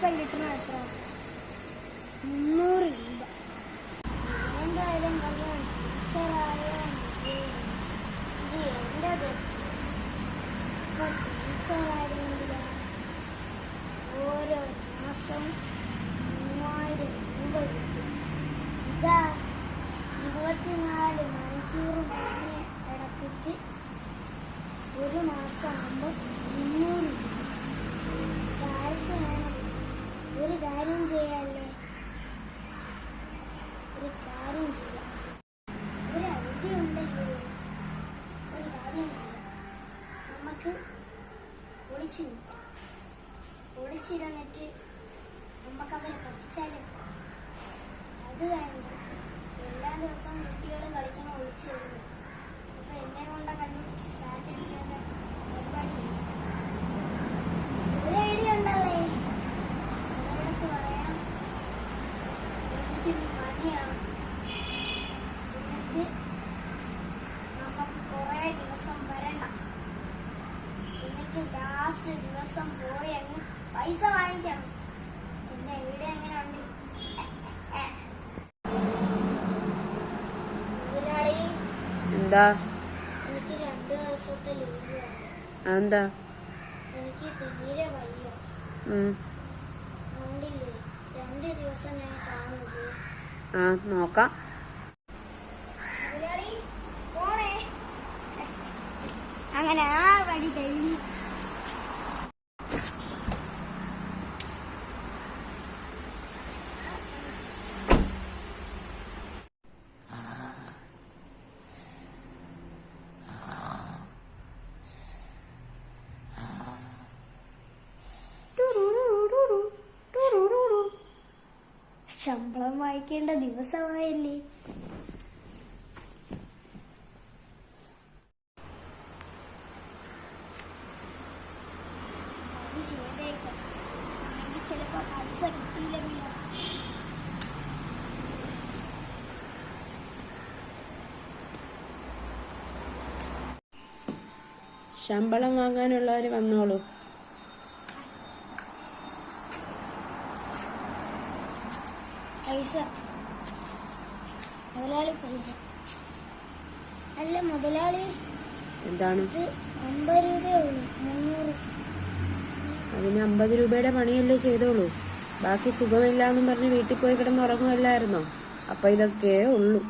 ഇപ്പം കിട്ടുന്നത് എത്ര? 300 രൂപ. എന്തായാലും ടീച്ചറായാൽ ഇത് എൻ്റെ തെറ്റ്. ഇപ്പം ടീച്ചറായിരുന്നെങ്കിൽ ഓരോ മാസം 3000 രൂപ കിട്ടും. ഇതാ 24 മണിക്കൂർ പണി എടുത്തിട്ട് ഒരു മാസം ആകുമ്പോൾ 300 രൂപ. ആർക്ക് വേണം? ഒരു കാര്യം ചെയ്യാല്ലേ, ഒരു കാര്യം ചെയ്യാം. ഒരു ഐഡിയ ഉണ്ടല്ലോ. ഒരു കാര്യം ചെയ്യാം, നമുക്ക് ഒളിച്ചു നിൽക്കാം. ഒളിച്ചിരുന്നിട്ട് നമുക്ക് അവരെ പറ്റിച്ചാലും. അത് വേണ്ട, എല്ലാ ദിവസവും കുട്ടികൾ കളിക്കണം ഒളിച്ചിരുന്നു. അപ്പൊ എന്നെ കൊണ്ട കണ്ടുപിടിച്ച് സാറ്റടിക്കാതെ പരിപാടി ചെയ്യാം. ഒരു ഐഡിയ ഉണ്ടല്ലേ, അവരോടൊക്കെ പറയാം എനിക്കിത് പണിയാണ്. എന്നിട്ട് നമുക്ക് കുറേ ദിവസം വരണ്ട. എന്നിട്ട് ലാസ്റ്റ് ദിവസം പോയി അങ്ങ് പൈസ വാങ്ങിക്കണം. എന്റെ ഐഡിയ എങ്ങനെ ഉണ്ട്? എന്താ? എനിക്ക് 2 ദിവസത്തെ ലീവ് വേണം. എന്താ? എനിക്ക് തീരെ വയ്യ. അതുകൊണ്ടില്ലേ 2 ദിവസം ഞാൻ കാണുള്ളൂ. നോക്കാം. അങ്ങനെ ആ വഴി കഴിഞ്ഞു. ശമ്പളം വായിക്കേണ്ട ദിവസമായില്ലേ. അത് ചെയ്തേക്കാം. അല്ലെങ്കിൽ ചിലപ്പോ പൈസ കിട്ടിയില്ലെങ്കിലോ. ശമ്പളം വാങ്ങാനുള്ളവര് വന്നോളൂ. പൈസ മുതലാളി, പൈസ അല്ല മുതലാളി. എന്താണ്? 50 രൂപയേ ഉള്ളൂ. 300. അതിന് 50 രൂപയുടെ പണിയല്ലേ ചെയ്തോളൂ. ബാക്കി സുഖമില്ലാന്നും പറഞ്ഞ് വീട്ടിൽ പോയി കിടന്നുറങ്ങുമല്ലായിരുന്നോ? അപ്പൊ ഇതൊക്കെ ഉള്ളൂ.